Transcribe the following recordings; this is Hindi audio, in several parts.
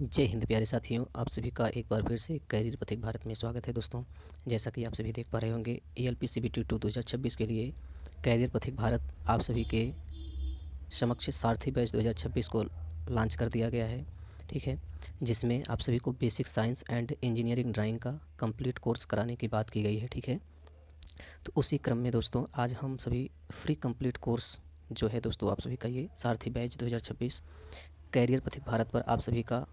जय हिंद प्यारे साथियों, आप सभी का एक बार फिर से कैरियर पथिक भारत में स्वागत है दोस्तों। जैसा कि आप सभी देख पा रहे होंगे, ALPCBT 2 2026 के लिए कैरियर पथिक भारत आप सभी के समक्ष सारथी बैच 2026 को लॉन्च कर दिया गया है। ठीक है, जिसमें आप सभी को basic science and engineering drawing का कंप्लीट कोर्स कराने की बात की गई है। ठीक है, तो उसी क्रम में दोस्तों आज हम सभी फ्री कंप्लीट कोर्स जो है दोस्तों, आप सभी का ये सारथी बैच 2026 कैरियर पथिक भारत पर आप सभी का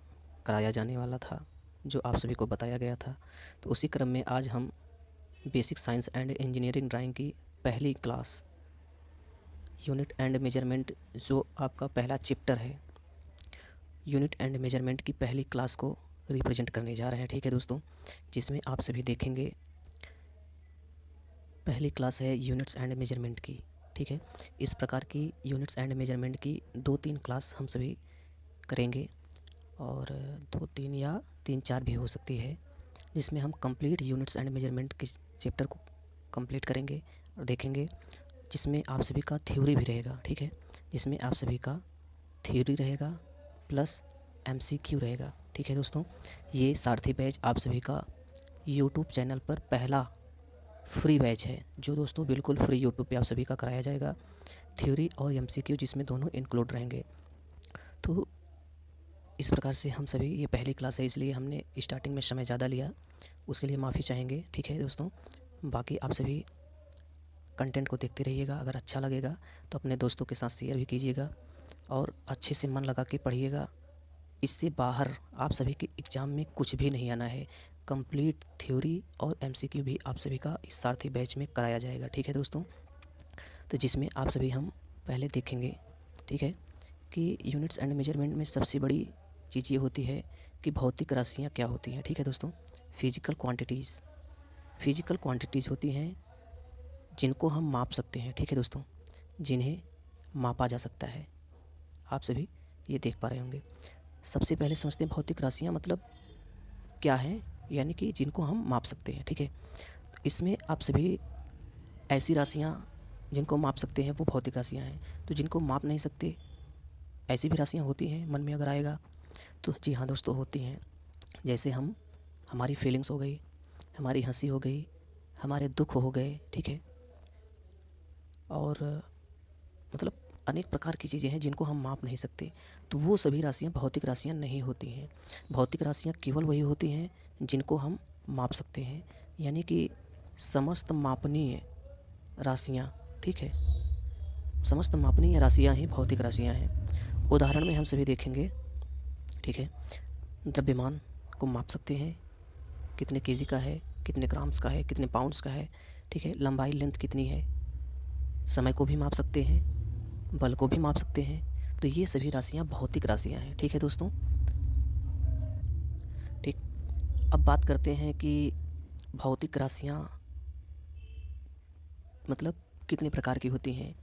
कराया जाने वाला था, जो आप सभी को बताया गया था। तो उसी क्रम में आज हम basic science and engineering drawing की पहली क्लास यूनिट एंड मेजरमेंट, जो आपका पहला चैप्टर है, यूनिट एंड मेजरमेंट की पहली क्लास को रिप्रेजेंट करने जा रहे हैं। ठीक है दोस्तों, जिसमें आप सभी देखेंगे पहली क्लास है यूनिट्स एंड मेजरमेंट की। ठीक है, इस प्रकार की यूनिट्स एंड मेजरमेंट की 2-3 क्लास हम सभी करेंगे, और 2-3 या 3-4 भी हो सकती है, जिसमें हम कंप्लीट यूनिट्स एंड मेजरमेंट के चैप्टर को कंप्लीट करेंगे और देखेंगे, जिसमें आप सभी का थ्योरी भी रहेगा। ठीक है, जिसमें आप सभी का थ्योरी रहेगा प्लस MCQ रहेगा। ठीक है दोस्तों, ये सारथी बैच आप सभी का यूट्यूब चैनल पर पहला फ्री बैच है, जो दोस्तों बिल्कुल फ्री यूट्यूब पे आप सभी का कराया जाएगा। थ्योरी और MCQ जिसमें दोनों इंक्लूड रहेंगे। तो इस प्रकार से हम सभी, ये पहली क्लास है इसलिए हमने स्टार्टिंग में समय ज़्यादा लिया, उसके लिए माफ़ी चाहेंगे। ठीक है दोस्तों, बाकी आप सभी कंटेंट को देखते रहिएगा। अगर अच्छा लगेगा तो अपने दोस्तों के साथ शेयर भी कीजिएगा और अच्छे से मन लगा के पढ़िएगा। इससे बाहर आप सभी के एग्ज़ाम में कुछ भी नहीं आना है। कंप्लीट थ्योरी और MCQ भी आप सभी का इस सारथी बैच में कराया जाएगा। ठीक है दोस्तों, तो जिसमें आप सभी हम पहले देखेंगे, ठीक है, कि यूनिट्स एंड मेजरमेंट में सबसे बड़ी चीज़ ये होती है कि भौतिक राशियाँ क्या होती हैं। ठीक है दोस्तों, फिजिकल क्वांटिटीज़ होती हैं जिनको हम माप सकते हैं। ठीक है दोस्तों, जिन्हें मापा जा सकता है, आप सभी ये देख पा रहे होंगे। सबसे पहले समझते हैं भौतिक राशियाँ मतलब क्या है, यानी कि जिनको हम माप सकते हैं। ठीक है, तो इसमें आप सभी ऐसी राशियाँ जिनको माप सकते हैं वो भौतिक राशियाँ हैं। तो जिनको माप नहीं सकते ऐसी भी राशियाँ होती हैं, मन में अगर आएगा तो जी हाँ दोस्तों, होती हैं। जैसे हमारी फीलिंग्स हो गई, हमारी हंसी हो गई, हमारे दुख हो गए। ठीक है, और मतलब अनेक प्रकार की चीज़ें हैं जिनको हम माप नहीं सकते, तो वो सभी राशियाँ भौतिक राशियाँ नहीं होती हैं। भौतिक राशियाँ केवल वही होती हैं जिनको हम माप सकते हैं, यानी कि समस्त मापनीय राशियाँ। ठीक है, समस्त मापनीय राशियाँ ही भौतिक राशियाँ हैं। उदाहरण में हम सभी देखेंगे, ठीक है, द्रव्यमान को माप सकते हैं, कितने केजी का है, कितने ग्राम्स का है, कितने पाउंड्स का है। ठीक है, लंबाई लेंथ कितनी है, समय को भी माप सकते हैं, बल को भी माप सकते हैं। तो ये सभी राशियाँ भौतिक राशियाँ हैं। ठीक है दोस्तों, ठीक। अब बात करते हैं कि भौतिक राशियाँ मतलब कितने प्रकार की होती हैं,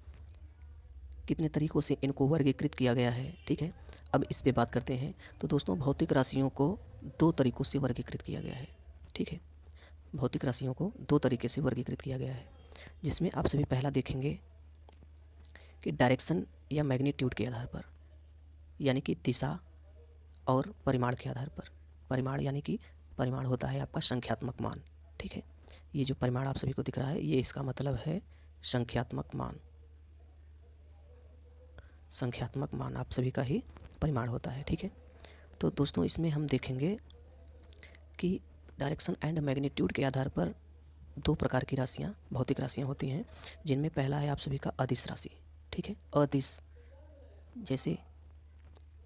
कितने तरीक़ों से इनको वर्गीकृत किया गया है। ठीक है, अब इस पे बात करते हैं। तो दोस्तों भौतिक राशियों को 2 तरीक़ों से वर्गीकृत किया गया है। ठीक है, भौतिक राशियों को 2 तरीके से वर्गीकृत किया गया है, जिसमें आप सभी पहला देखेंगे कि डायरेक्शन या मैग्नीट्यूड के आधार पर, यानी कि दिशा और परिमाण के आधार पर। परिमाण यानी कि परिमाण होता है आपका संख्यात्मक मान। ठीक है, ये जो परिमाण आप सभी को दिख रहा है, ये इसका मतलब है संख्यात्मक मान। संख्यात्मक मान आप सभी का ही परिमाण होता है। ठीक है, तो दोस्तों इसमें हम देखेंगे कि डायरेक्शन एंड मैग्नीट्यूड के आधार पर 2 प्रकार की राशियाँ, भौतिक राशियाँ होती हैं, जिनमें पहला है आप सभी का अदिश राशि। ठीक है, अदिश जैसे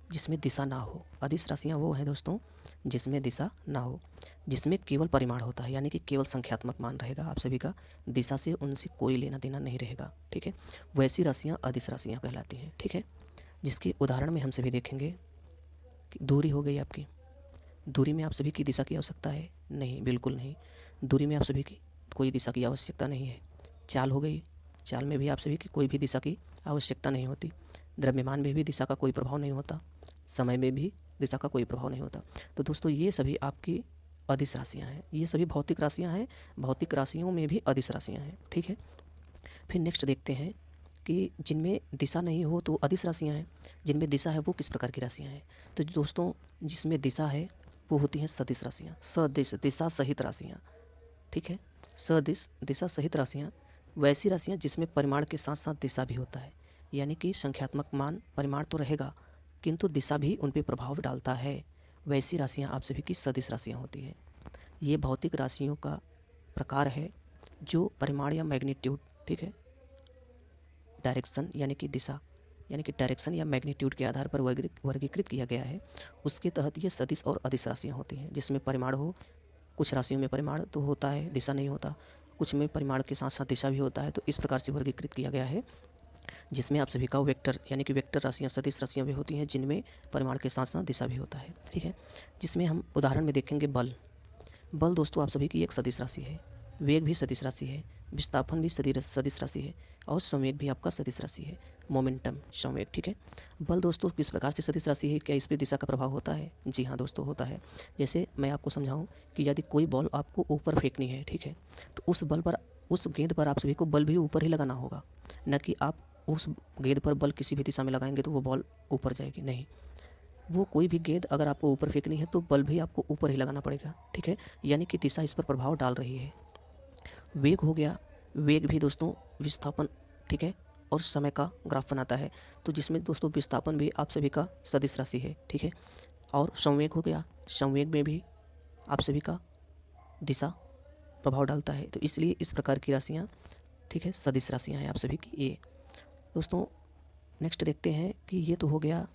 जिसमें दिशा ना हो। अदिश राशियाँ वो हैं दोस्तों जिसमें दिशा ना हो, जिसमें केवल परिमाण होता है, यानी कि केवल संख्यात्मक मान रहेगा आप सभी का, दिशा से उनसे कोई लेना देना नहीं रहेगा। ठीक है, वैसी राशियाँ अदिश राशियाँ कहलाती हैं। ठीक है, जिसके उदाहरण में हम सभी देखेंगे कि दूरी हो गई आपकी। दूरी में आप सभी की दिशा की आवश्यकता है? नहीं, बिल्कुल नहीं। दूरी में आप सभी की कोई दिशा की आवश्यकता नहीं है। चाल हो गई, चाल में भी आप सभी की कोई भी दिशा की आवश्यकता नहीं होती। द्रव्यमान में भी दिशा का कोई प्रभाव नहीं होता, समय में भी दिशा का कोई प्रभाव नहीं होता। तो दोस्तों ये सभी आपकी अदिश राशियाँ हैं, ये सभी भौतिक राशियाँ हैं। भौतिक राशियों में भी अदिश राशियाँ हैं। ठीक है, फिर नेक्स्ट देखते हैं कि जिनमें दिशा नहीं हो तो अदिश राशियाँ हैं, जिनमें दिशा है वो किस प्रकार की राशियाँ हैं। तो दोस्तों जिसमें दिशा है वो होती हैं सदिश राशियाँ, सदिश दिशा सहित राशियाँ, ठीक है। सदिश दिशा सहित राशियाँ वैसी राशियाँ जिसमें परिमाण के साथ साथ दिशा भी होता है, यानी कि संख्यात्मक मान परिमाण तो रहेगा किंतु दिशा भी उन पर प्रभाव डालता है, वैसी राशियाँ आप सभी की सदिश राशियाँ होती हैं। ये भौतिक राशियों का प्रकार है जो परिमाण या मैग्नीट्यूड, ठीक है, डायरेक्शन यानी कि दिशा यानी कि डायरेक्शन या मैग्नीट्यूड के आधार पर वर्गीकृत किया गया है। उसके तहत ये सदिश और अदिश राशियाँ होती हैं, जिसमें परिमाण हो, कुछ राशियों में परिमाण तो होता है, दिशा नहीं होता, कुछ में परिमाण के साथ साथ दिशा भी होता है। तो इस प्रकार से वर्गीकृत किया गया है, जिसमें आप सभी का वेक्टर यानी कि वेक्टर राशियाँ सदिश राशियाँ भी होती हैं, जिनमें परिमाण के साथ साथ दिशा भी होता है, ठीक है। जिसमें हम उदाहरण में देखेंगे बल। बल दोस्तों आप सभी की एक सदिश राशि है, वेग भी सदिश राशि है, विस्थापन भी सदिश राशि है और संवेग भी आपका सदिश राशि है, मोमेंटम संवेग, ठीक है। बल दोस्तों किस प्रकार से सदिश राशि है, क्या इस पर दिशा का प्रभाव होता है? जी हाँ दोस्तों होता है। जैसे मैं आपको समझाऊं कि यदि कोई बॉल आपको ऊपर फेंकनी है, ठीक है, तो उस गेंद पर आप सभी को बल भी ऊपर ही लगाना होगा, न कि आप उस गेंद पर बल किसी भी दिशा में लगाएंगे तो वो बॉल ऊपर जाएगी, नहीं। वो कोई भी गेंद अगर आपको ऊपर फेंकनी है तो बल भी आपको ऊपर ही लगाना पड़ेगा, ठीक है, यानी कि दिशा इस पर प्रभाव डाल रही है। वेग हो गया, वेग भी दोस्तों विस्थापन, ठीक है, और समय का ग्राफ बनाता है, तो जिसमें दोस्तों विस्थापन भी आप सभी का सदिश राशि है, ठीक है। और संवेग हो गया, संवेग में भी आप सभी का दिशा प्रभाव डालता है, तो इसलिए इस प्रकार की राशियाँ, ठीक है, सदिश राशियाँ हैं आप सभी की ये। दोस्तों नेक्स्ट देखते हैं कि ये तो हो गया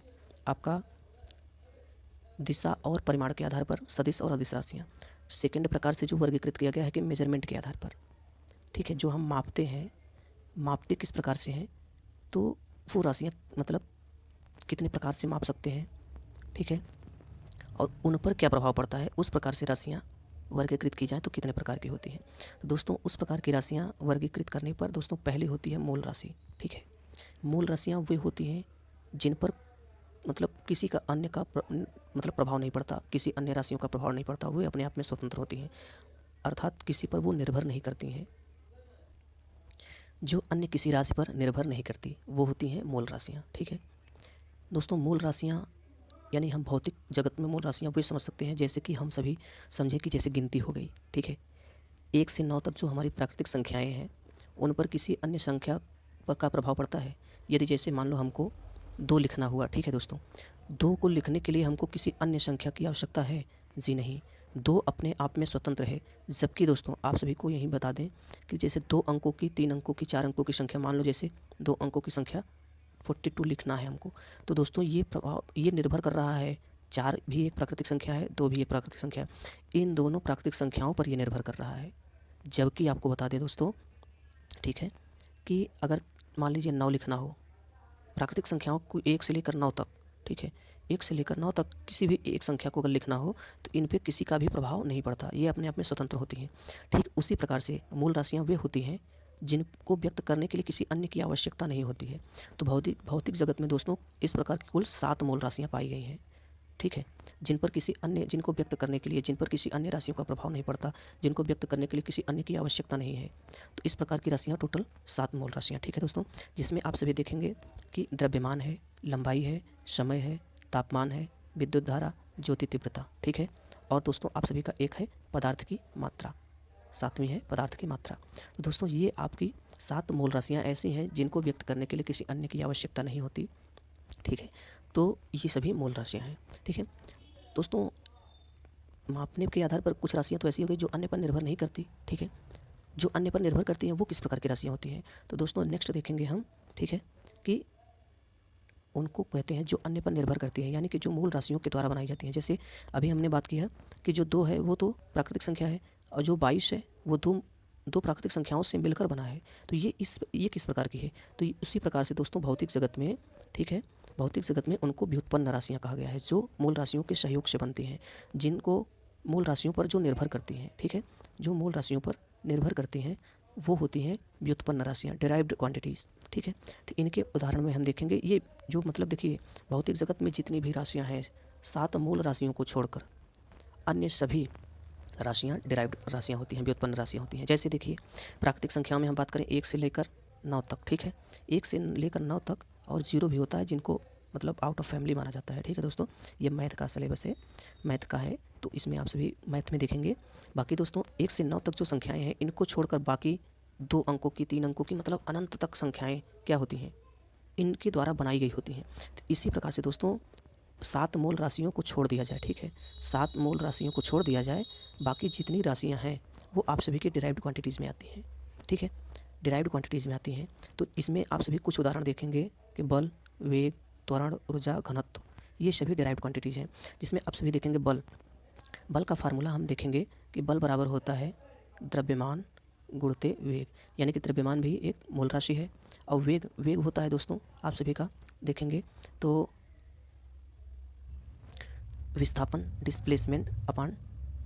आपका दिशा और परिमाण के आधार पर सदिश और अदिश राशियाँ। सेकंड प्रकार से जो वर्गीकृत किया गया है कि मेजरमेंट के आधार पर, ठीक है, जो हम मापते हैं, मापते किस प्रकार से हैं, तो वो राशियाँ मतलब कितने प्रकार से माप सकते हैं, ठीक है, और उन पर क्या प्रभाव पड़ता है, उस प्रकार से राशियाँ वर्गीकृत की जाए तो कितने प्रकार की होती हैं। तो दोस्तों उस प्रकार की राशियाँ वर्गीकृत करने पर दोस्तों पहली होती है मूल राशि, ठीक है। मूल राशियाँ वे होती हैं जिन पर मतलब किसी का अन्य का मतलब प्रभाव नहीं पड़ता, किसी अन्य राशियों का प्रभाव नहीं पड़ता, वे अपने आप में स्वतंत्र होती हैं, अर्थात किसी पर वो निर्भर नहीं करती हैं। जो अन्य किसी राशि पर निर्भर नहीं करती वो होती हैं मूल राशियाँ, ठीक है। दोस्तों मूल राशियाँ यानी हम भौतिक जगत में मूल राशियाँ वे समझ सकते हैं जैसे कि हम सभी समझे कि जैसे गिनती हो गई, ठीक है, 1 से 9 तक जो हमारी प्राकृतिक संख्याएँ हैं उन पर किसी अन्य संख्या पर का प्रभाव पड़ता है। यदि जैसे मान लो हमको 2 लिखना हुआ, ठीक है दोस्तों, 2 को लिखने के लिए हमको किसी अन्य संख्या की आवश्यकता है? जी नहीं, 2 अपने आप में स्वतंत्र है। जबकि दोस्तों आप सभी को यही बता दें कि जैसे 2 अंकों की, 3 अंकों की, 4 अंकों की संख्या, मान लो जैसे 2 अंकों की संख्या 42 लिखना है हमको, तो दोस्तों ये प्रभाव ये निर्भर कर रहा है, 4 भी एक प्राकृतिक संख्या है, 2 भी एक प्राकृतिक संख्या है, इन दोनों प्राकृतिक संख्याओं पर ये निर्भर कर रहा है। जबकि आपको बता दें दोस्तों, ठीक है, कि अगर मान लीजिए 9 लिखना हो, प्राकृतिक संख्याओं को 1 से लेकर 9 तक, ठीक है, 1 से लेकर 9 तक किसी भी एक संख्या को अगर लिखना हो तो इन पे किसी का भी प्रभाव नहीं पड़ता, ये अपने आप में स्वतंत्र होती हैं। ठीक उसी प्रकार से मूल राशियाँ वे होती हैं जिनको व्यक्त करने के लिए किसी अन्य की आवश्यकता नहीं होती है। तो भौतिक भौतिक जगत में दोस्तों इस प्रकार की कुल 7 मूल राशियाँ पाई गई हैं, ठीक है, जिनको व्यक्त करने के लिए जिन पर किसी अन्य राशियों का प्रभाव नहीं पड़ता, जिनको व्यक्त करने के लिए किसी अन्य की आवश्यकता नहीं है। तो इस प्रकार की राशियाँ टोटल 7 मूल राशियाँ, ठीक है दोस्तों, जिसमें आप सभी देखेंगे कि द्रव्यमान है, लंबाई है, समय है, तापमान है, विद्युत धारा, ज्योति तीव्रता, ठीक है, और दोस्तों आप सभी का एक है पदार्थ की मात्रा, 7वीं है पदार्थ की मात्रा। तो दोस्तों ये आपकी 7 मूल राशियाँ ऐसी हैं जिनको व्यक्त करने के लिए किसी अन्य की आवश्यकता नहीं होती, ठीक है। तो ये सभी मूल राशियाँ हैं, ठीक है दोस्तों। मापने के आधार पर कुछ राशियाँ तो ऐसी हो गई जो अन्य पर निर्भर नहीं करती, ठीक है, जो अन्य पर निर्भर करती हैं वो किस प्रकार की राशियाँ होती हैं। तो दोस्तों नेक्स्ट देखेंगे हम, ठीक है, कि उनको कहते हैं जो अन्य पर निर्भर करती हैं, यानी कि जो मूल राशियों के द्वारा बनाई जाती हैं। जैसे अभी हमने बात की है कि जो 2 है वो तो प्राकृतिक संख्या है और जो 22 है वो दो प्राकृतिक संख्याओं से मिलकर बना है। तो ये किस प्रकार की है, तो उसी प्रकार से दोस्तों भौतिक जगत में, ठीक है, भौतिक जगत में उनको व्युत्पन्न राशियाँ कहा गया है, जो मूल राशियों के सहयोग से बनती हैं, जिनको मूल राशियों पर जो निर्भर करती हैं, ठीक है, जो मूल राशियों पर निर्भर करती हैं वो होती हैं व्युत्पन्न राशियाँ, डिराइव्ड क्वांटिटीज़, ठीक है। तो इनके उदाहरण में हम देखेंगे, ये जो मतलब देखिए भौतिक जगत में जितनी भी राशियाँ हैं 7 मूल राशियों को छोड़कर अन्य सभी राशियाँ डिराइव्ड राशियाँ होती हैं, व्युत्पन्न राशियाँ होती हैं। जैसे देखिए प्राकृतिक संख्याओं में हम बात करें 1 से लेकर 9 तक, ठीक है। 1 से लेकर 9 तक, और 0 भी होता है जिनको मतलब आउट ऑफ फैमिली माना जाता है, ठीक है दोस्तों। ये मैथ का सिलेबस है, मैथ का है, तो इसमें आप सभी मैथ में देखेंगे। बाकी दोस्तों 1 से 9 तक जो संख्याएँ हैं, इनको छोड़कर बाकी 2 अंकों की, 3 अंकों की, मतलब अनंत तक संख्याएँ क्या होती हैं, इनके द्वारा बनाई गई होती हैं। तो इसी प्रकार से दोस्तों 7 मूल राशियों को छोड़ दिया जाए, ठीक है। 7 मूल राशियों को छोड़ दिया जाए, बाकी जितनी राशियाँ हैं वो आप सभी की डिराइव्ड क्वांटिटीज़ में आती हैं, ठीक है। डिराइव्ड क्वांटिटीज़ में आती हैं। तो इसमें आप सभी कुछ उदाहरण देखेंगे कि बल, वेग, त्वरण, ऊर्जा, घनत्व, ये सभी डिराइव्ड क्वांटिटीज़ हैं। जिसमें आप सभी देखेंगे बल, बल का फार्मूला हम देखेंगे कि बल बराबर होता है द्रव्यमान गुणते वेग, यानी कि द्रव्यमान भी एक मूल राशि है, और वेग, वेग होता है दोस्तों आप सभी का देखेंगे तो विस्थापन, डिस्प्लेसमेंट अपान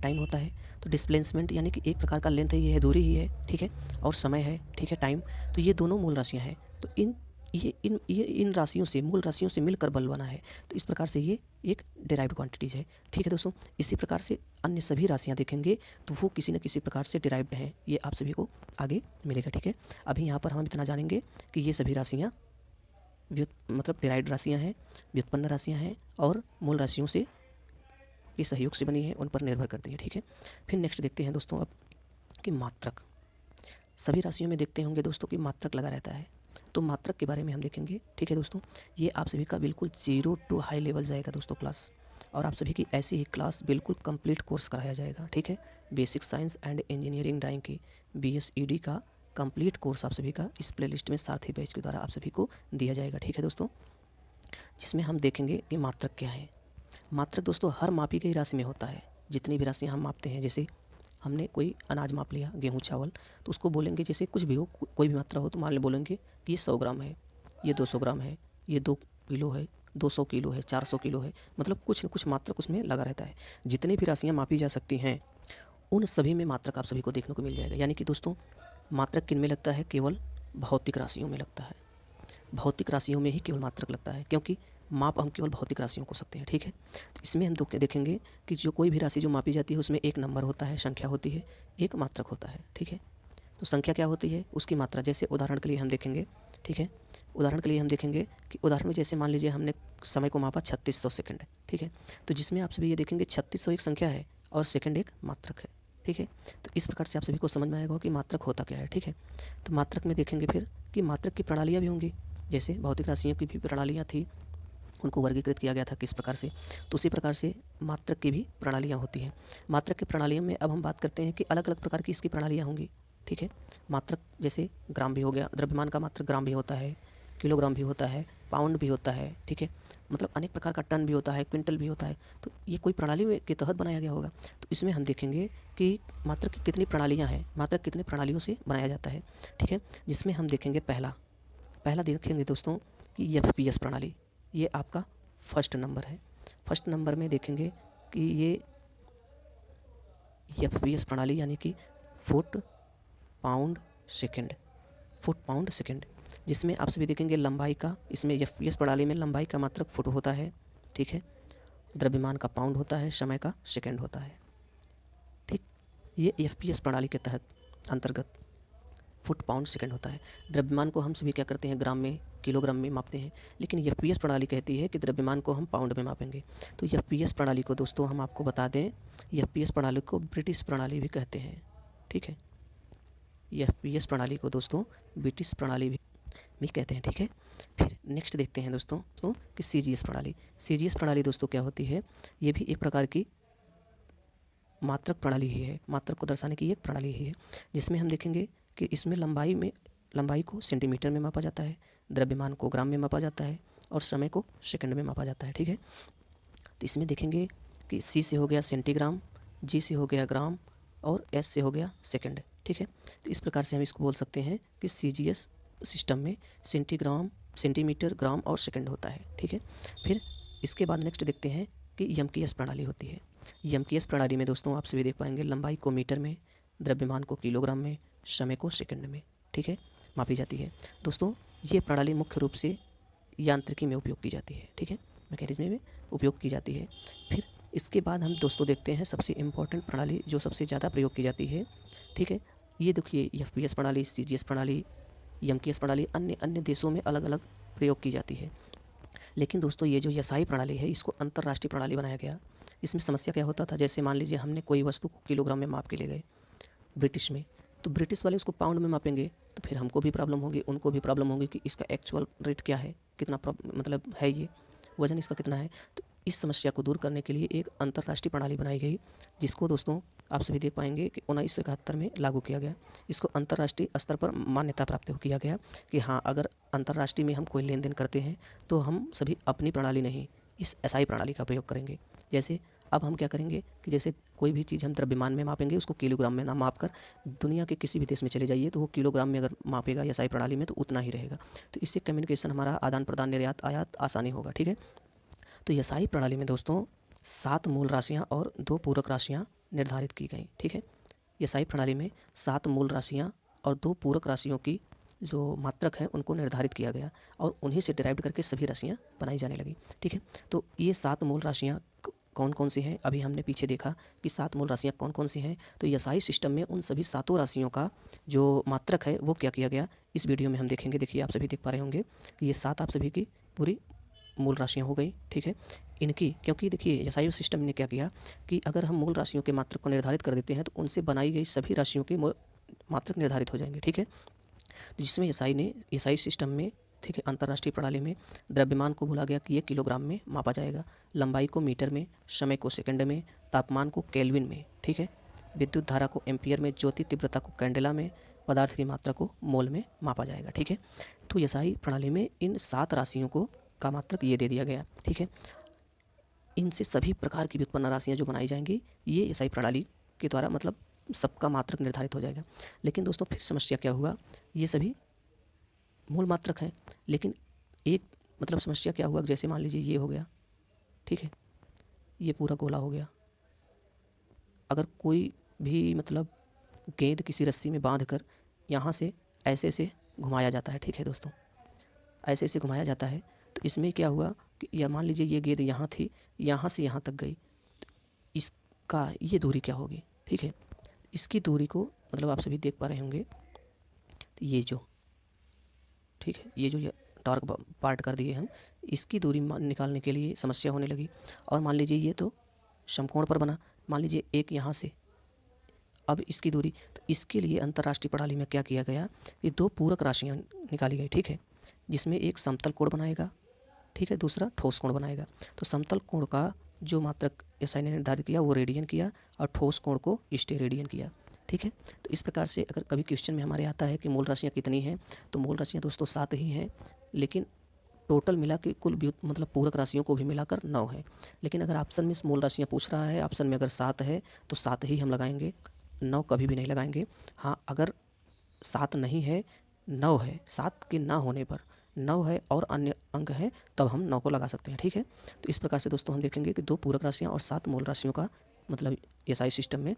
टाइम होता है। तो डिस्प्लेसमेंट यानी कि एक प्रकार का लेंथ है, ये है दूरी ही है, ठीक है, और समय है, ठीक है, टाइम। तो ये दोनों मूल राशियाँ हैं। तो इन राशियों से, मूल राशियों से मिलकर बल बना है। तो इस प्रकार से ये एक डिराइव्ड क्वांटिटीज़ है, ठीक है दोस्तों। इसी प्रकार से अन्य सभी राशियाँ देखेंगे तो वो किसी न किसी प्रकार से डिराइव्ड हैं, ये आप सभी को आगे मिलेगा, ठीक है। अभी यहाँ पर हम इतना जानेंगे कि ये सभी राशियाँ मतलब डिराइव्ड राशियाँ हैं, व्युत्पन्न राशियाँ हैं, और मूल राशियों से ये सहयोग से बनी है, उन पर निर्भर करती है, ठीक है। फिर नेक्स्ट देखते हैं दोस्तों अब कि मात्रक। सभी राशियों में देखते होंगे दोस्तों कि मात्रक लगा रहता है, तो मात्रक के बारे में हम देखेंगे, ठीक है दोस्तों। ये आप सभी का बिल्कुल 0 टू हाई लेवल जाएगा दोस्तों क्लास, और आप सभी की ऐसी ही क्लास बिल्कुल कंप्लीट कोर्स कराया जाएगा, ठीक है। Basic science and engineering drawing की BSED का कंप्लीट कोर्स आप सभी का इस प्लेलिस्ट में सारथी बैच के द्वारा आप सभी को दिया जाएगा, ठीक है दोस्तों। जिसमें हम देखेंगे कि मात्रक क्या है। मात्रक दोस्तों हर मापी गई राशि में होता है। जितनी भी राशियाँ हम मापते हैं, जैसे हमने कोई अनाज माप लिया, गेहूँ, चावल, तो उसको बोलेंगे, जैसे कुछ भी हो, कोई भी मात्रा हो, तो मान ले बोलेंगे कि ये 100 ग्राम है, ये 200 ग्राम है, ये 2 किलो है, 200 किलो है, 400 किलो है, मतलब कुछ न कुछ मात्रक उसमें लगा रहता है। जितनी भी राशियाँ मापी जा सकती हैं, उन सभी में मात्रक आप सभी को देखने को मिल जाएगा। यानी कि दोस्तों मात्रक किन में लगता है? केवल भौतिक राशियों में लगता है। भौतिक राशियों में ही केवल मात्रक लगता है, क्योंकि माप हम केवल भौतिक राशियों को सकते हैं, ठीक है। तो इसमें हम देखेंगे कि जो कोई भी राशि जो मापी जाती है उसमें एक नंबर होता है, संख्या होती है, एक मात्रक होता है, ठीक है। तो संख्या क्या होती है? उसकी मात्रा। जैसे उदाहरण के लिए हम देखेंगे, ठीक है, उदाहरण के लिए हम देखेंगे कि उदाहरण में जैसे मान लीजिए हमने समय को मापा 3600 सेकंड, ठीक है। तो जिसमें आप सभी ये देखेंगे 3600 एक संख्या है और सेकंड एक मात्रक है, ठीक है। तो इस प्रकार से आप सभी को समझ में आएगा कि मात्रक होता क्या है, ठीक है। तो मात्रक में देखेंगे फिर कि मात्रक की प्रणालियाँ भी होंगी। जैसे भौतिक राशियों की भी प्रणालियाँ थी, उनको वर्गीकृत किया गया था किस प्रकार से, तो उसी प्रकार से मात्रक की भी प्रणालियाँ होती हैं। मात्रक की प्रणालियों में अब हम बात करते हैं कि अलग अलग प्रकार की इसकी प्रणालियाँ होंगी, ठीक है। मात्रक जैसे ग्राम भी हो गया, द्रव्यमान का मात्रक ग्राम भी होता है, किलोग्राम भी होता है, पाउंड भी होता है, ठीक है। मतलब अनेक प्रकार का टन भी होता है, क्विंटल भी होता है। तो ये कोई प्रणाली में के तहत बनाया गया होगा। तो इसमें हम देखेंगे कि मात्रक की कितनी प्रणालियाँ हैं, मात्रक कितनी प्रणालियों से बनाया जाता है, ठीक है। जिसमें हम देखेंगे पहला पहला देखेंगे दोस्तों कि FPS प्रणाली, ये आपका फर्स्ट नंबर है। फर्स्ट नंबर में देखेंगे कि ये FPS प्रणाली यानी कि foot pound second, foot pound second, जिसमें आप सभी देखेंगे लंबाई का, इसमें FPS प्रणाली में लंबाई का मात्रक फुट होता है, ठीक है। द्रव्यमान का पाउंड होता है, समय का सेकंड होता है, ठीक। ये FPS प्रणाली के तहत अंतर्गत फुट पाउंड सेकंड होता है। द्रव्यमान को हम सभी क्या करते हैं, ग्राम में, किलोग्राम में मापते हैं, लेकिन FPS प्रणाली कहती है कि द्रव्यमान को हम पाउंड में मापेंगे। तो FPS प्रणाली को दोस्तों हम आपको बता दें, FPS प्रणाली को ब्रिटिश प्रणाली भी कहते हैं, ठीक है। FPS प्रणाली को दोस्तों ब्रिटिश प्रणाली भी कहते हैं, ठीक है। फिर नेक्स्ट देखते हैं दोस्तों तो कि CGS प्रणाली। CGS प्रणाली दोस्तों क्या होती है? ये भी एक प्रकार की मात्रक प्रणाली ही है, मात्रक को दर्शाने की एक प्रणाली ही है, जिसमें हम देखेंगे कि इसमें लंबाई को सेंटीमीटर में मापा जाता है, द्रव्यमान को ग्राम में मापा जाता है, और समय को सेकंड में मापा जाता है, ठीक है। तो इसमें देखेंगे कि C से हो गया सेंटीग्राम, G से हो गया ग्राम, और S से हो गया सेकंड, ठीक है। तो इस प्रकार से हम इसको बोल सकते हैं कि CGS सिस्टम में सेंटीग्राम, सेंटीमीटर, ग्राम और सेकंड होता है, ठीक है। फिर इसके बाद नेक्स्ट देखते हैं कि MKS प्रणाली होती है। MKS प्रणाली में दोस्तों आप सभी देख पाएंगे लंबाई को मीटर में, द्रव्यमान को किलोग्राम में, समय को सेकंड में, ठीक है, मापी जाती है। दोस्तों ये प्रणाली मुख्य रूप से यांत्रिकी में उपयोग की जाती है, ठीक है, मैकेनिज्म में उपयोग की जाती है। फिर इसके बाद हम दोस्तों देखते हैं सबसे इम्पोर्टेंट प्रणाली जो सबसे ज़्यादा प्रयोग की जाती है, ठीक है। ये देखिए FPS प्रणाली, CGS प्रणाली, यमकेश प्रणाली अन्य अन्य देशों में अलग अलग प्रयोग की जाती है। लेकिन दोस्तों ये जो यसाई प्रणाली है इसको अंतर्राष्ट्रीय प्रणाली बनाया गया। इसमें समस्या क्या होता था, जैसे मान लीजिए हमने कोई वस्तु को किलोग्राम में माप के ले गए ब्रिटिश में, तो ब्रिटिश वाले उसको पाउंड में मापेंगे, तो फिर हमको भी प्रॉब्लम होगी, उनको भी प्रॉब्लम होगी कि इसका एक्चुअल रेट क्या है, कितना मतलब है, ये वज़न इसका कितना है। तो इस समस्या को दूर करने के लिए एक अंतर्राष्ट्रीय प्रणाली बनाई गई, जिसको दोस्तों आप सभी देख पाएंगे कि 1971 में लागू किया गया। इसको अंतर्राष्ट्रीय स्तर पर मान्यता प्राप्त किया गया कि हाँ, अगर अंतर्राष्ट्रीय में हम कोई लेन देन करते हैं तो हम सभी अपनी प्रणाली नहीं, इस एसआई प्रणाली का प्रयोग करेंगे। जैसे अब हम क्या करेंगे कि जैसे कोई भी चीज़ हम द्रव्यमान में मापेंगे, उसको किलोग्राम में ना माप कर दुनिया के किसी भी देश में चले जाइए तो वो किलोग्राम में अगर मापेगा एसआई प्रणाली में तो उतना ही रहेगा। तो इससे कम्युनिकेशन हमारा आदान प्रदान, निर्यात आयात आसानी होगा। ठीक है, तो एसआई प्रणाली में दोस्तों 7 मूल राशियाँ और 2 पूरक राशियाँ निर्धारित की गई। ठीक है, एसआई प्रणाली में 7 मूल राशियाँ और 2 पूरक राशियों की जो मात्रक हैं उनको निर्धारित किया गया और उन्हीं से डिराइव्ड करके सभी राशियाँ बनाई जाने लगी। ठीक है, तो ये 7 मूल राशियाँ कौन कौन सी हैं, अभी हमने पीछे देखा कि 7 मूल राशियाँ कौन कौन सी हैं। तो एसआई सिस्टम में उन सभी 7 राशियों का जो मात्रक है वो क्या किया गया, इस वीडियो में हम देखेंगे। देखिए आप सभी देख पा रहे होंगे कि ये 7 आप सभी की पूरी मूल राशियाँ हो गई। ठीक है, इनकी क्योंकि देखिए एसआई सिस्टम ने क्या किया कि अगर हम मूल राशियों के मात्रक को निर्धारित कर देते हैं तो उनसे बनाई गई सभी राशियों के मात्रक निर्धारित हो जाएंगे। ठीक है, तो जिसमें एसआई सिस्टम में, ठीक है, अंतर्राष्ट्रीय प्रणाली में द्रव्यमान को बोला गया कि ये किलोग्राम में मापा जाएगा, लंबाई को मीटर में, समय को सेकंड में, तापमान को केल्विन में, ठीक है, विद्युत धारा को एम्पियर में, ज्योति तीव्रता को कैंडेला में, पदार्थ की मात्रा को मोल में मापा जाएगा। ठीक है, तो एसआई प्रणाली में इन 7 राशियों को का मात्रक ये दे दिया गया। ठीक है, इनसे सभी प्रकार की व्युत्पन्न राशियाँ जो बनाई जाएंगी ये एसआई प्रणाली के द्वारा मतलब सबका मात्रक निर्धारित हो जाएगा। लेकिन दोस्तों फिर समस्या क्या हुआ, ये सभी मूल मात्रक हैं, लेकिन एक मतलब समस्या क्या हुआ, जैसे मान लीजिए ये हो गया, ठीक है, ये पूरा गोला हो गया, अगर कोई भी मतलब गेंद किसी रस्सी में बांध कर यहाँ से ऐसे घुमाया जाता है, ठीक है दोस्तों, ऐसे घुमाया जाता है, तो इसमें क्या हुआ कि या मान लीजिए ये गेंद यहाँ थी, यहाँ से यहाँ तक गई, तो इसका ये दूरी क्या होगी। ठीक है, इसकी दूरी को मतलब आप सभी देख पा रहे होंगे, तो ये जो, ठीक है, ये जो ये डार्क पार्ट कर दिए हम, इसकी दूरी निकालने के लिए समस्या होने लगी। और मान लीजिए ये तो समकोण पर बना, मान लीजिए एक यहाँ से, अब इसकी दूरी, तो इसके लिए अंतर्राष्ट्रीय प्रणाली में क्या किया गया कि 2 पूरक राशियाँ निकाली गई। ठीक है, जिसमें एक समतल कोण बनाएगा, ठीक है, दूसरा ठोस कोण बनाएगा। तो समतल कोण का जो मात्रक एसआई ने निर्धारित किया वो रेडियन किया और ठोस कोण को स्टेरेडियन किया। ठीक है, तो इस प्रकार से अगर कभी क्वेश्चन में हमारे आता है कि मूल राशियाँ कितनी हैं, तो मूल राशियाँ दोस्तों 7 ही हैं, लेकिन टोटल मिला के कुल मतलब पूरक राशियों को भी मिलाकर 9 है। लेकिन अगर ऑप्शन में मूल राशियाँ पूछ रहा है, ऑप्शन में अगर 7 है तो 7 ही हम लगाएंगे, 9 कभी भी नहीं लगाएंगे। हाँ, अगर 7 नहीं है, 9 है, 7 के ना होने पर 9 है और अन्य अंक है तब हम 9 को लगा सकते हैं। ठीक है, तो इस प्रकार से दोस्तों हम देखेंगे कि 2 पूरक राशियाँ और 7 मूल राशियों का मतलब एसआई सिस्टम में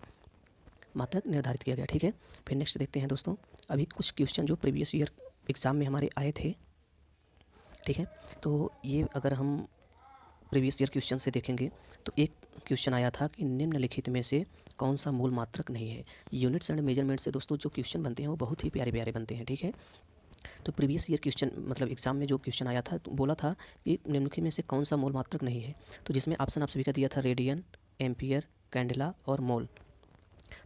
मात्रक निर्धारित किया गया। ठीक है, फिर नेक्स्ट देखते हैं दोस्तों, अभी कुछ क्वेश्चन जो प्रीवियस ईयर एग्ज़ाम में हमारे आए थे। ठीक है, तो ये अगर हम प्रीवियस ईयर क्वेश्चन से देखेंगे तो एक क्वेश्चन आया था कि निम्नलिखित में से कौन सा मूल मात्रक नहीं है। यूनिट्स एंड मेजरमेंट से दोस्तों जो क्वेश्चन बनते हैं वो बहुत ही प्यारे प्यारे बनते हैं। ठीक है, तो प्रीवियस ईयर क्वेश्चन मतलब एग्जाम में जो क्वेश्चन आया था तो बोला था कि निम्नलिखित में से कौन सा मूल मात्रक नहीं है, तो जिसमें ऑप्शन आप सभी का दिया था रेडियन, एम्पियर, कैंडेला और मोल।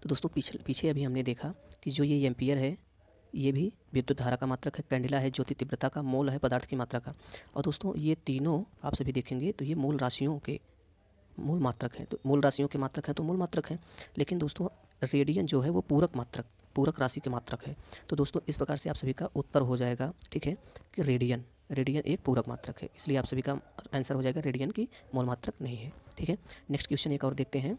तो दोस्तों पीछे अभी हमने देखा कि जो ये एम्पियर है ये भी विद्युत धारा का मात्रक है, कैंडेला है ज्योति तीव्रता का, मोल है पदार्थ की मात्रा का। और दोस्तों ये तीनों आप सभी देखेंगे तो ये मूल राशियों के मूल मात्रक हैं, तो मूल राशियों के मात्रक हैं तो मूल मात्रक हैं। लेकिन दोस्तों रेडियन जो है वो पूरक राशि के मात्रक है। तो दोस्तों इस प्रकार से आप सभी का उत्तर हो जाएगा, ठीक है, कि रेडियन एक पूरक मात्रक है, इसलिए आप सभी का आंसर हो जाएगा रेडियन की मूल मात्रक नहीं है। ठीक है, नेक्स्ट क्वेश्चन एक और देखते हैं।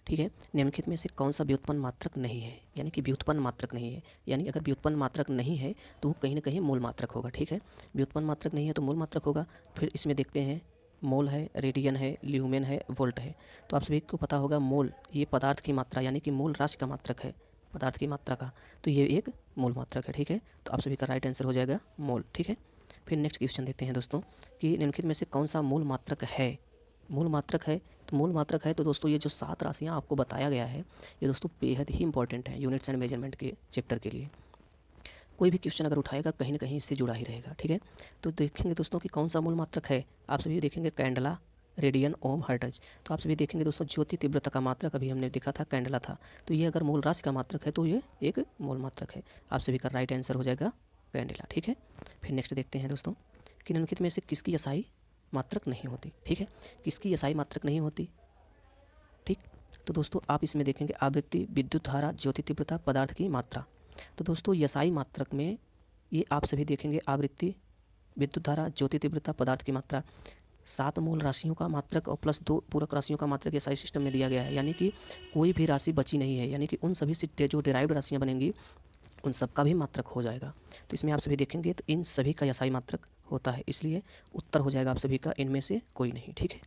ठीक है, निम्नलिखित में से कौन सा व्युत्पन्न मात्रक नहीं है, यानी कि व्युत्पन्न मात्रक नहीं है, यानी अगर व्युत्पन्न मात्रक नहीं है तो वो कहीं ना कहीं मूल मात्रक होगा। ठीक है, व्युत्पन्न मात्रक नहीं है तो मूल मात्रक होगा। फिर इसमें देखते हैं, मोल है, रेडियन है, ल्यूमेन है, वोल्ट है। तो आप सभी को पता होगा मोल ये पदार्थ की मात्रा यानी कि मूल राशि का मात्रक है, पदार्थ की मात्रा का, तो ये एक मूल मात्रक है। ठीक है, तो आप सभी का राइट आंसर हो जाएगा मोल। ठीक है, फिर नेक्स्ट क्वेश्चन देखते हैं दोस्तों कि निम्नलिखित में से कौन सा मूल मात्रक है। मूल मात्रक है, तो मूल मात्रक है तो दोस्तों ये जो 7 राशियाँ आपको बताया गया है ये दोस्तों बेहद ही इंपॉर्टेंट है यूनिट्स एंड मेजरमेंट के चैप्टर के लिए। कोई भी क्वेश्चन अगर उठाएगा कहीं ना कहीं इससे जुड़ा ही रहेगा, ठीक है। तो देखेंगे दोस्तों कि कौन सा मूल मात्रक है। आप सभी देखेंगे कैंडला, रेडियन, ओम, हर्ट्ज। तो आप सभी देखेंगे दोस्तों ज्योति तीव्रता का मात्रक अभी हमने देखा था कैंडला था, तो ये अगर मूल राशि का मात्रक है तो ये एक मूल मात्रक है। आप सभी का राइट आंसर हो जाएगा कैंडला, ठीक है। फिर नेक्स्ट देखते हैं दोस्तों कि निम्नलिखित में से किसकी एसआई मात्रक नहीं होती, ठीक है। किसकी एसआई मात्रक नहीं होती, ठीक। तो दोस्तों आप इसमें देखेंगे आवृत्ति, विद्युत धारा, ज्योति तीव्रता, पदार्थ की मात्रा। तो दोस्तों एसआई मात्रक में ये आप सभी देखेंगे आवृत्ति, विद्युत धारा, ज्योति तीव्रता, पदार्थ की मात्रा, 7 मूल राशियों का मात्रक और प्लस 2 पूरक राशियों का मात्रक एसआई सिस्टम में दिया गया है। यानी कि कोई भी राशि बची नहीं है, यानी कि उन सभी से जो डिराइव्ड राशियाँ बनेंगी उन सब का भी मात्रक हो जाएगा। तो इसमें आप सभी देखेंगे तो इन सभी का एसआई मात्रक होता है, इसलिए उत्तर हो जाएगा आप सभी का इनमें से कोई नहीं, ठीक है।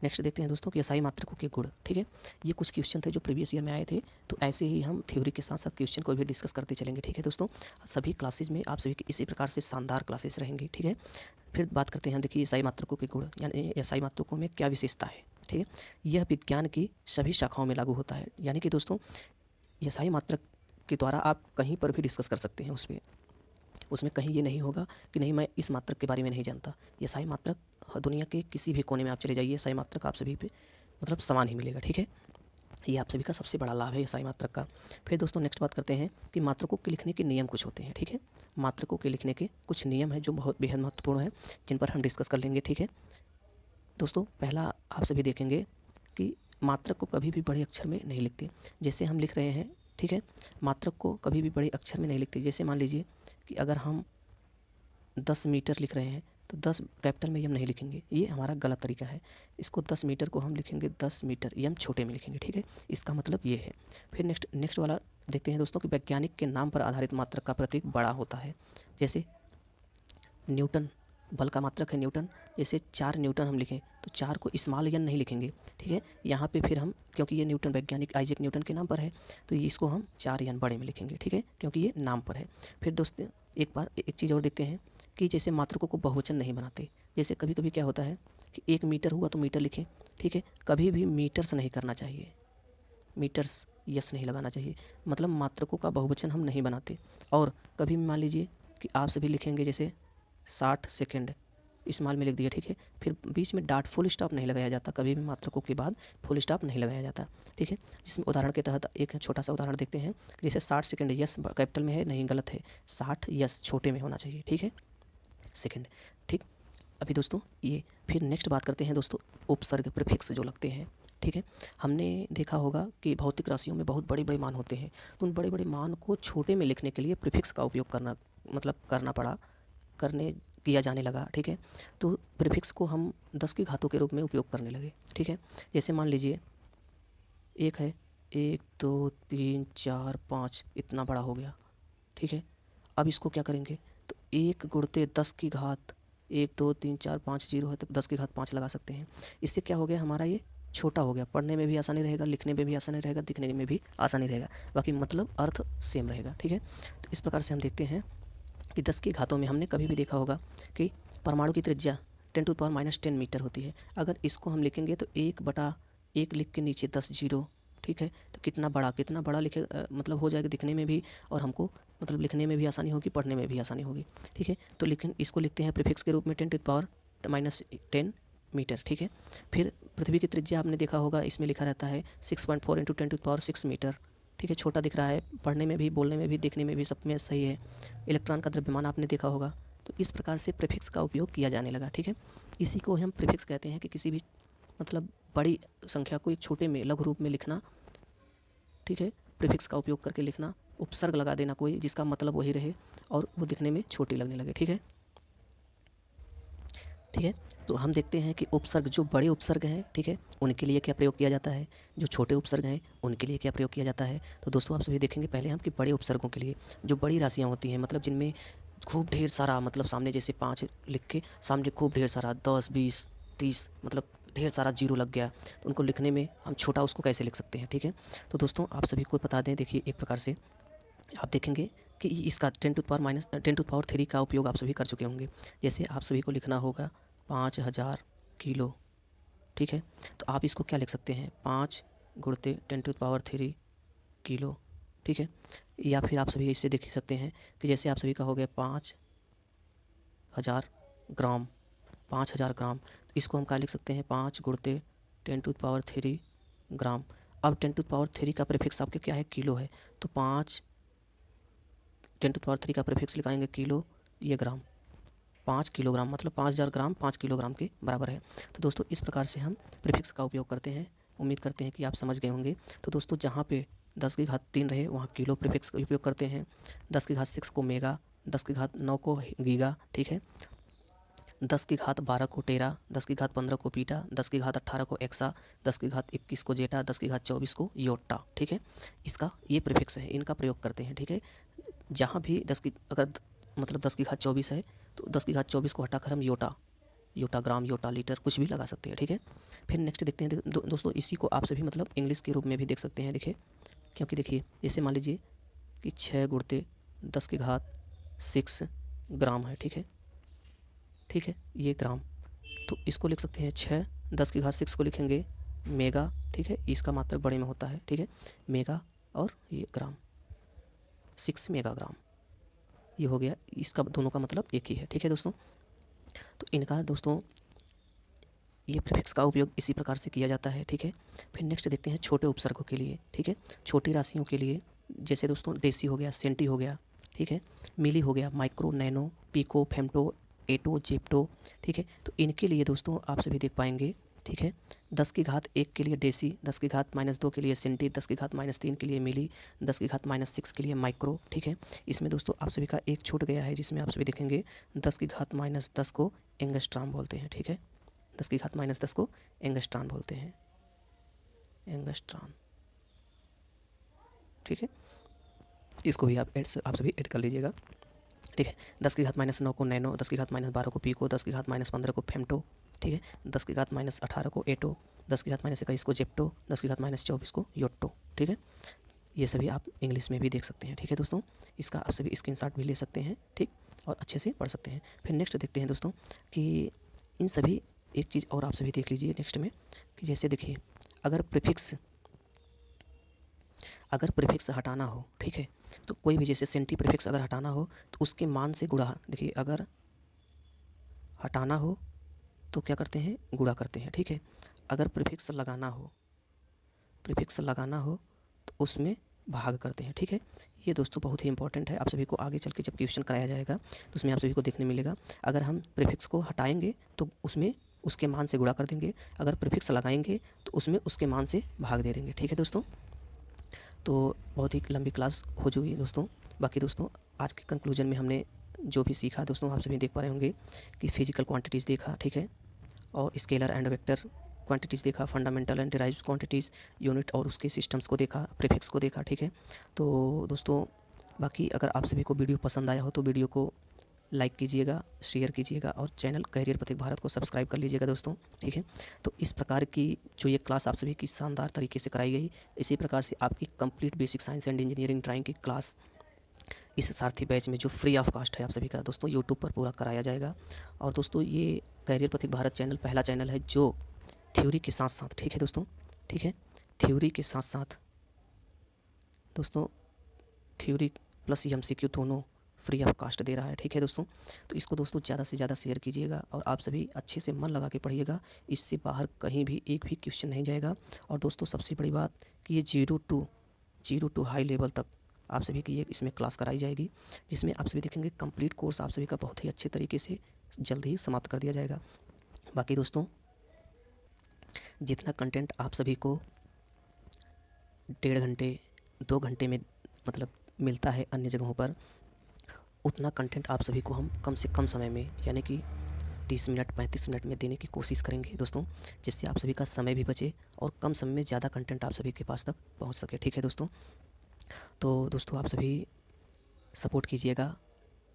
नेक्स्ट देखते हैं दोस्तों कि एसआई मात्रकों के गुण, ठीक है। ये कुछ क्वेश्चन थे जो प्रीवियस ईयर में आए थे, तो ऐसे ही हम थ्योरी के साथ साथ क्वेश्चन को भी डिस्कस करते चलेंगे, ठीक है दोस्तों। सभी क्लासेज में आप सभी की इसी प्रकार से शानदार क्लासेस रहेंगी, ठीक है। फिर बात करते हैं, देखिए एसआई मात्रकों के गुण यानी एसआई मात्रकों में क्या विशेषता है, ठीक है। यह विज्ञान की सभी शाखाओं में लागू होता है, यानी कि दोस्तों एसआई मात्रक के द्वारा आप कहीं पर भी डिस्कस कर सकते हैं उसमें कहीं ये नहीं होगा कि नहीं मैं इस मात्रक के बारे में नहीं जानता। ये साई मात्रक दुनिया के किसी भी कोने में आप चले जाइए, साई मात्रक आप सभी पे मतलब समान ही मिलेगा, ठीक है। ये आप सभी का सबसे बड़ा लाभ है साई मात्रक का। फिर दोस्तों नेक्स्ट बात करते हैं कि मात्रकों के लिखने के नियम कुछ होते हैं, ठीक है। मात्रकों के लिखने के कुछ नियम हैं जो बहुत बेहद महत्वपूर्ण है, जिन पर हम डिस्कस कर लेंगे, ठीक है दोस्तों। पहला आप सभी देखेंगे कि मात्रक को कभी भी बड़े अक्षर में नहीं लिखते, जैसे हम लिख रहे हैं, ठीक है। मात्रक को कभी भी बड़े अक्षर में नहीं लिखते। जैसे मान लीजिए कि अगर हम 10 मीटर लिख रहे हैं तो 10 कैपिटल में यम नहीं लिखेंगे, ये हमारा गलत तरीका है। इसको 10 मीटर को हम लिखेंगे 10 मीटर, यम छोटे में लिखेंगे, ठीक है। इसका मतलब ये है। फिर नेक्स्ट वाला देखते हैं दोस्तों कि वैज्ञानिक के नाम पर आधारित मात्रक का प्रतीक बड़ा होता है। जैसे न्यूटन, बल का मात्रक है न्यूटन, जैसे 4 न्यूटन हम लिखें तो 4 को स्मॉल एन नहीं लिखेंगे, ठीक है। यहाँ पे फिर हम, क्योंकि ये न्यूटन वैज्ञानिक आइजैक न्यूटन के नाम पर है, तो ये इसको हम 4 एन बड़े में लिखेंगे, ठीक है, क्योंकि ये नाम पर है। फिर दोस्तों एक चीज़ और देखते हैं कि जैसे मात्रकों को बहुवचन नहीं बनाते। जैसे कभी कभी क्या होता है कि 1 मीटर हुआ तो मीटर लिखें, ठीक है। कभी भी मीटर्स नहीं करना चाहिए, मीटर्स यस नहीं लगाना चाहिए, मतलब मात्रकों का बहुवचन हम नहीं बनाते। और कभी मान लीजिए कि आप सभी लिखेंगे जैसे 60 सेकेंड, स्मॉल में लिख दिया, ठीक है। फिर बीच में डॉट फुल स्टॉप नहीं लगाया जाता, कभी भी मात्रकों के बाद फुल स्टॉप नहीं लगाया जाता, ठीक है। जिसमें उदाहरण के तहत एक छोटा सा उदाहरण देखते हैं, जैसे 60 सेकेंड, यस कैपिटल में है, नहीं गलत है, 60 यस छोटे में होना चाहिए, ठीक है, सेकेंड, ठीक। अभी दोस्तों ये फिर नेक्स्ट बात करते हैं दोस्तों उपसर्ग, प्रीफिक्स जो लगते हैं, ठीक है। हमने देखा होगा कि भौतिक राशियों में बहुत बड़े बड़े मान होते हैं, तो उन बड़े बड़े मान को छोटे में लिखने के लिए प्रीफिक्स का उपयोग करने किया जाने लगा, ठीक है। तो प्रीफिक्स को हम 10 की घातों के रूप में उपयोग करने लगे, ठीक है। जैसे मान लीजिए एक है, 1 2 3 4 5 इतना बड़ा हो गया, ठीक है। अब इसको क्या करेंगे, तो 1 गुणते 10 की घात 1 2 3 4 5 जीरो है तो 10 की घात 5 लगा सकते हैं। इससे क्या हो गया, हमारा ये छोटा हो गया, पढ़ने में भी आसानी रहेगा, लिखने में भी आसानी रहेगा, दिखने में भी आसानी रहेगा, बाकी मतलब अर्थ सेम रहेगा, ठीक है। तो इस प्रकार से हम देखते हैं कि 10 की घातों में हमने कभी भी देखा होगा कि परमाणु की त्रिज्या 10⁻⁻10 मीटर होती है। अगर इसको हम लिखेंगे तो 1/1 लिख के नीचे 10 जीरो, ठीक है। तो कितना बड़ा लिखे मतलब हो जाएगा दिखने में भी, और हमको मतलब लिखने में भी आसानी होगी, पढ़ने में भी आसानी होगी, ठीक है। तो लेकिन इसको लिखते हैं प्रीफिक्स के रूप में 10⁻⁻10 मीटर, ठीक है। फिर पृथ्वी की त्रिज्या आपने देखा होगा, इसमें लिखा रहता है 6.4 × 10⁻6 मीटर, ठीक है। छोटा दिख रहा है, पढ़ने में भी, बोलने में भी, देखने में भी, सब में सही है। इलेक्ट्रॉन का द्रव्यमान आपने देखा होगा। तो इस प्रकार से प्रीफिक्स का उपयोग किया जाने लगा, ठीक है। इसी को हम प्रीफिक्स कहते हैं कि किसी भी मतलब बड़ी संख्या को एक छोटे में लघु रूप में लिखना, ठीक है। प्रीफिक्स का उपयोग करके लिखना, उपसर्ग लगा देना कोई जिसका मतलब वही रहे और वो दिखने में छोटी लगने लगे, ठीक है, ठीक है। तो हम देखते हैं कि उपसर्ग, जो बड़े उपसर्ग हैं, ठीक है, उनके लिए क्या प्रयोग किया जाता है, जो छोटे उपसर्ग हैं उनके लिए क्या प्रयोग किया जाता है। तो दोस्तों आप सभी देखेंगे पहले हम कि बड़े उपसर्गों के लिए, जो बड़ी राशियाँ होती हैं, मतलब जिनमें खूब ढेर सारा, मतलब सामने जैसे 5 लिख के सामने खूब ढेर सारा 10 20 30 मतलब ढेर सारा जीरो लग गया, तो उनको लिखने में हम छोटा उसको कैसे लिख सकते हैं, ठीक है। तो दोस्तों आप सभी को बता दें, देखिए एक प्रकार से आप देखेंगे कि इसका 10⁻³ का उपयोग आप सभी कर चुके होंगे। जैसे आप सभी को लिखना होगा 5000 किलो, ठीक है। तो आप इसको क्या लिख सकते हैं, 5 × 10⁻³ किलो, ठीक है। या फिर आप सभी इससे देख सकते हैं कि जैसे आप सभी का हो गया 5000 ग्राम, 5000 ग्राम, तो इसको हम क्या लिख सकते हैं, 5 गुणते 10⁻³ ग्राम। अब 10⁻³ का प्रीफिक्स आपके क्या है, किलो है, तो 5 10⁻³ का प्रीफिक्स लिखाएंगे किलो, ये ग्राम, 5 किलोग्राम, मतलब 5000 ग्राम 5 किलोग्राम के बराबर है। तो दोस्तों इस प्रकार से हम प्रीफिक्स का उपयोग करते हैं। उम्मीद करते हैं कि आप समझ गए होंगे। तो दोस्तों जहाँ पे 10 की घात 3 रहे वहाँ किलो प्रीफिक्स का उपयोग करते हैं, 10 की घात 6 को मेगा, 10 की घात 9 को गीगा, ठीक है, 10 की घात 12 को टेरा, 10 की घात 15 को पीटा, 10 की घात 18 को एक्सा, 10 की घात 21 को जेटा, 10 की घात 24 को योटा, ठीक है। इसका ये प्रीफिक्स है, इनका प्रयोग करते हैं, ठीक है। जहाँ भी 10 की अगर मतलब 10 की घात 24 है तो 10 की घात 24 को हटाकर हम योटा, योटा ग्राम, योटा लीटर कुछ भी लगा सकते हैं, ठीक है। फिर नेक्स्ट देखते हैं दोस्तों, इसी को आप सभी मतलब इंग्लिश के रूप में भी देख सकते हैं, देखिए, क्योंकि देखिए जैसे मान लीजिए कि 6 गुणते 10 की घात 6 ग्राम है, ठीक है, ठीक है, ये ग्राम, तो इसको लिख सकते हैं 6, 10 की घात 6 को लिखेंगे मेगा, ठीक है, इसका मात्रक बड़े में होता है, ठीक है, मेगा, और ये ग्राम, 6 मेगाग्राम, ये हो गया, इसका दोनों का मतलब एक ही है, ठीक है दोस्तों। तो इनका दोस्तों ये प्रीफिक्स का उपयोग इसी प्रकार से किया जाता है, ठीक है। फिर नेक्स्ट देखते हैं छोटे उपसर्गों के लिए, ठीक है, छोटी राशियों के लिए, जैसे दोस्तों डेसी हो गया, सेंटी हो गया, ठीक है, मिली हो गया, माइक्रो, नैनो, पिको, फेम्टो, एटो, जेप्टो, ठीक है। तो इनके लिए दोस्तों आप सभी देख पाएंगे, ठीक है, 10 की घात 1 के लिए डेसी, 10 की घात -2 के लिए सेंटी, 10 की घात -3 के लिए मिली, 10 की घात -6 के लिए माइक्रो, ठीक है। इसमें दोस्तों आप सभी का एक छूट गया है, जिसमें आप सभी देखेंगे 10 की घात -10 को एंगस्ट्राम बोलते हैं, ठीक है, 10 की घात -10 को एंगस्ट्रॉन बोलते हैं, एंगस्ट्रॉन, ठीक है, इसको भी आप सभी ऐड कर लीजिएगा, ठीक है। 10 की घात -9 को नैनो, 10 की घात -12 को पिको, 10 की घात -15 को फेम्टो, ठीक है, 10 की घात -18 को एटो, 10 की घात -21 को जेप्टो, 10 की घात -24 को योट्टो, ठीक है। ये सभी आप इंग्लिश में भी देख सकते हैं, ठीक है दोस्तों, इसका आप सभी स्क्रीनशॉट भी ले सकते हैं, ठीक, और अच्छे से पढ़ सकते हैं। फिर नेक्स्ट देखते हैं दोस्तों कि इन सभी, एक चीज़ और आप सभी देख लीजिए नेक्स्ट में, कि जैसे देखिए अगर प्रीफिक्स हटाना हो, ठीक है, तो कोई भी जैसे सेंटी प्रीफिक्स अगर हटाना हो तो उसके मान से गुणा, देखिए अगर हटाना हो तो क्या करते हैं, गुणा करते हैं, ठीक है। अगर प्रीफिक्स लगाना हो तो उसमें भाग करते हैं, ठीक है। ये दोस्तों बहुत ही इंपॉर्टेंट है, आप सभी को आगे चल के जब क्वेश्चन कराया जाएगा तो उसमें आप सभी को देखने मिलेगा। अगर हम प्रीफिक्स को हटाएंगे तो उसमें उसके मान से गुणा कर देंगे, अगर प्रीफिक्स लगाएंगे तो उसमें उसके मान से भाग दे देंगे, ठीक है दोस्तों। तो बहुत ही लंबी क्लास हो चुकी है दोस्तों। बाकी दोस्तों आज के कंक्लूजन में हमने जो भी सीखा दोस्तों, आप सभी देख पा रहे होंगे कि फिजिकल क्वांटिटीज़ देखा, ठीक है, और स्केलर एंड वेक्टर क्वांटिटीज़ देखा, fundamental and derived quantities, unit और उसके सिस्टम्स को देखा, प्रीफिक्स को देखा, ठीक है। तो दोस्तों बाकी अगर आप सभी को वीडियो पसंद आया हो तो वीडियो को लाइक कीजिएगा, शेयर कीजिएगा और चैनल कैरियर पथिक भारत को सब्सक्राइब कर लीजिएगा दोस्तों, ठीक है। तो इस प्रकार की जो ये क्लास आप सभी की शानदार तरीके से कराई गई, इसी प्रकार से आपकी complete basic science and engineering drawing की क्लास इस सारथी बैच में जो फ्री ऑफ कॉस्ट है आप सभी का दोस्तों यूट्यूब पर पूरा कराया जाएगा। और दोस्तों ये कैरियर पथिक भारत चैनल पहला चैनल है जो थ्योरी के साथ साथ, ठीक है दोस्तों, ठीक है, थ्योरी के साथ साथ दोस्तों थ्योरी प्लस एमसीक्यू दोनों फ्री ऑफ कास्ट दे रहा है, ठीक है दोस्तों। तो इसको दोस्तों ज़्यादा से ज़्यादा शेयर कीजिएगा और आप सभी अच्छे से मन लगा के पढ़िएगा, इससे बाहर कहीं भी एक भी क्वेश्चन नहीं जाएगा। और दोस्तों सबसे बड़ी बात कि ये जीरो टू हाई लेवल तक आप सभी की ये इसमें क्लास कराई जाएगी, जिसमें आप सभी देखेंगे कंप्लीट कोर्स आप सभी का बहुत ही अच्छे तरीके से जल्द ही समाप्त कर दिया जाएगा। बाकी दोस्तों जितना कंटेंट आप सभी को 1.5 घंटे 2 घंटे में मतलब मिलता है अन्य जगहों पर, उतना कंटेंट आप सभी को हम कम से कम समय में यानी कि 30 मिनट 35 मिनट में देने की कोशिश करेंगे दोस्तों, जिससे आप सभी का समय भी बचे और कम समय में ज़्यादा कंटेंट आप सभी के पास तक पहुंच सके, ठीक है दोस्तों। तो दोस्तों आप सभी सपोर्ट कीजिएगा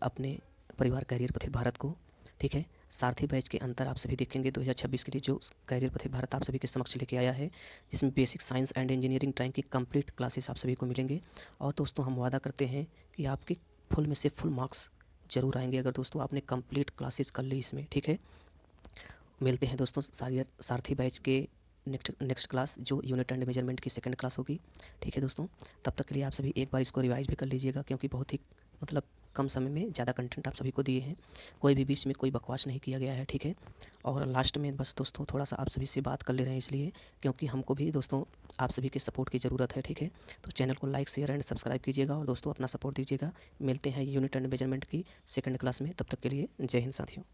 अपने परिवार कैरियर पथिक भारत को, ठीक है। सारथी बैच के अंतर आप सभी देखेंगे 2026 के लिए जो कैरियर पथिक भारत आप सभी के समक्ष लेके आया है, जिसमें basic science and engineering drawing की कंप्लीट क्लासेस आप सभी को मिलेंगे। और दोस्तों हम वादा करते हैं कि आपके फुल में से फुल मार्क्स ज़रूर आएंगे अगर दोस्तों आपने कंप्लीट क्लासेस कर ली इसमें, ठीक है। मिलते हैं दोस्तों सारथी बैच के नेक्स्ट क्लास जो यूनिट एंड मेजरमेंट की सेकंड क्लास होगी। ठीक है दोस्तों, तब तक के लिए आप सभी एक बार इसको रिवाइज़ भी कर लीजिएगा, क्योंकि बहुत ही मतलब कम समय में ज़्यादा कंटेंट आप सभी को दिए हैं। कोई भी बीच में कोई बकवास नहीं किया गया है, ठीक है। और लास्ट में बस दोस्तों थोड़ा-सा आप सभी से बात कर ले रहे हैं इसलिए, क्योंकि हमको भी दोस्तों आप सभी के सपोर्ट की ज़रूरत है, ठीक है। तो चैनल को लाइक, शेयर एंड सब्सक्राइब कीजिएगा और दोस्तों अपना सपोर्ट दीजिएगा। मिलते हैं यूनिट एंड मेजरमेंट की सेकंड क्लास में, तब तक के लिए जय हिंद साथियों।